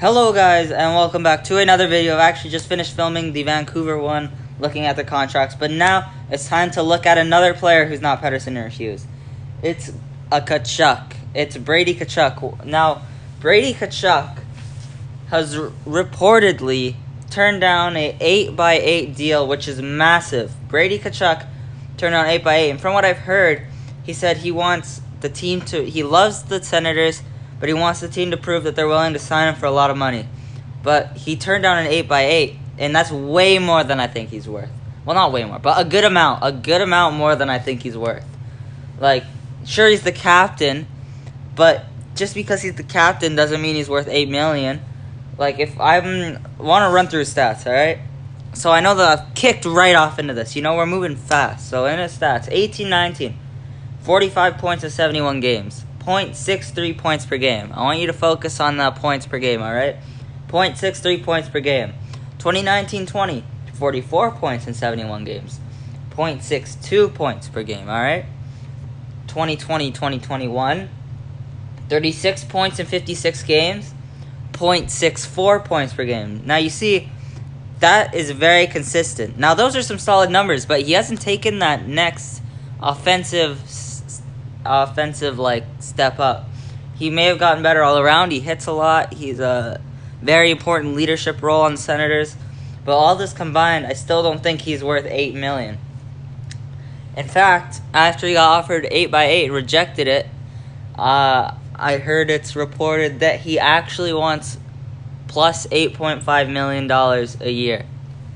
Hello guys, and welcome back to another video. I've actually just finished filming the Vancouver one, looking at the contracts, but now it's time to look at another player who's not Pettersson or Hughes. It's a Tkachuk. It's Brady Tkachuk. Now, Brady Tkachuk has reportedly turned down an 8x8 deal, which is massive. Brady Tkachuk turned down 8x8, and from what I've heard, he said he wants the team to, he loves the Senators, but he wants the team to prove that they're willing to sign him for a lot of money. But he turned down an 8x8, and that's way more than I think he's worth. Well, not way more, but a good amount more than I think he's worth. Like, sure, he's the captain, but just because he's the captain doesn't mean he's worth $8 million. Like, if I want to run through his stats, all right? So I know that I've kicked right off into this. You know, we're moving fast. So in his stats, 18-19, 45 points in 71 games. 0.63 points per game. I want you to focus on the points per game, alright? 0.63 points per game. 2019-20, 44 points in 71 games. 0.62 points per game, alright? 2020-2021, 36 points in 56 games. 0.64 points per game. Now, you see, that is very consistent. Now, those are some solid numbers, but he hasn't taken that next offensive like step up. He may have gotten better all around. He hits a lot. He's a very important leadership role on the Senators. But all this combined, I still don't think he's worth $8 million. In fact, after he got offered 8x8, rejected it. I heard it's reported that he actually wants plus $8.5 million a year,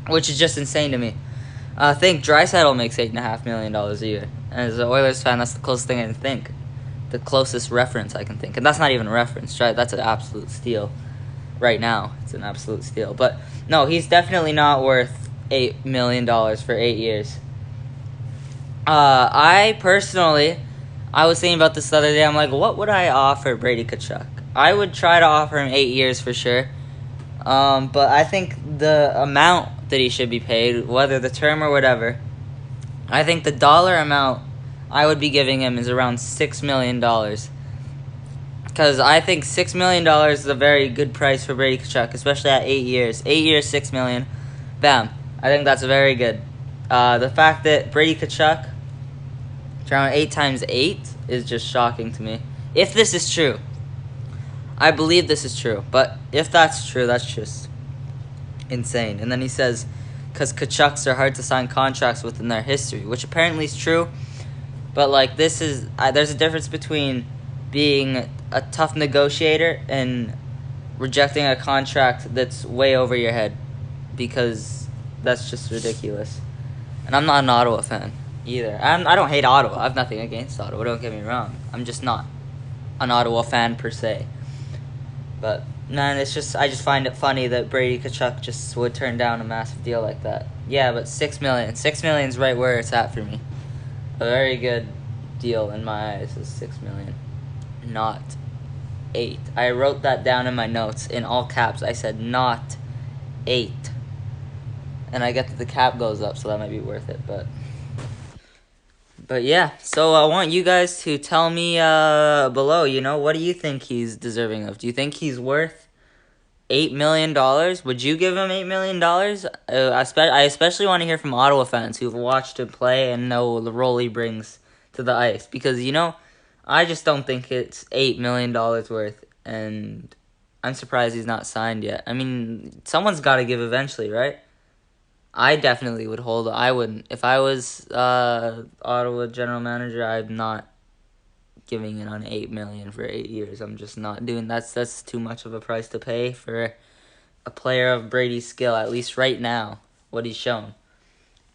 which is just insane to me. I think Draisaitl makes $8.5 million a year. As an Oilers fan, that's the closest thing I can think. The closest reference I can think. And that's not even a reference, right? That's an absolute steal right now. It's an absolute steal. But, no, he's definitely not worth $8 million for 8 years. I was thinking about this the other day. I'm like, what would I offer Brady Tkachuk? I would try to offer him 8 years for sure. But I think the amount that he should be paid, whether the term or whatever, I think the dollar amount I would be giving him is around $6 million. Because I think $6 million is a very good price for Brady Tkachuk, especially at 8 years. 8 years, $6 million. Bam. I think that's very good. The fact that Brady Tkachuk is around 8 times 8 is just shocking to me. If this is true. I believe this is true. But if that's true, that's just insane. And then he says, because Tkachuks are hard to sign contracts with in their history, which apparently is true. But, like, this is, there's a difference between being a tough negotiator and rejecting a contract that's way over your head, because that's just ridiculous. And I'm not an Ottawa fan either. I don't hate Ottawa. I have nothing against Ottawa, don't get me wrong. I'm just not an Ottawa fan per se. But, man, it's just, I just find it funny that Brady Tkachuk just would turn down a massive deal like that. Yeah, but $6 million. $6 million is right where it's at for me. A very good deal in my eyes is $6 million, not 8. I wrote that down in my notes in all caps. I said not 8. And I get that the cap goes up, so that might be worth it. But yeah, so I want you guys to tell me below, you know, what do you think he's deserving of? Do you think he's worth $8 million? Would you give him $8 million? I especially want to hear from Ottawa fans who've watched him play and know the role he brings to the ice. Because, you know, I just don't think it's $8 million worth. And I'm surprised he's not signed yet. I mean, someone's got to give eventually, right? I definitely would hold. I wouldn't. If I was Ottawa general manager, I'm not giving it on $8 million for 8 years. I'm just not doing that. That's too much of a price to pay for a player of Brady's skill, at least right now, what he's shown.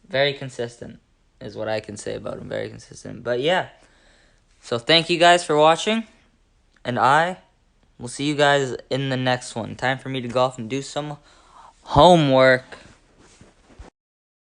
Very consistent is what I can say about him. Very consistent. But yeah. So thank you guys for watching. And I will see you guys in the next one. Time for me to go off and do some homework.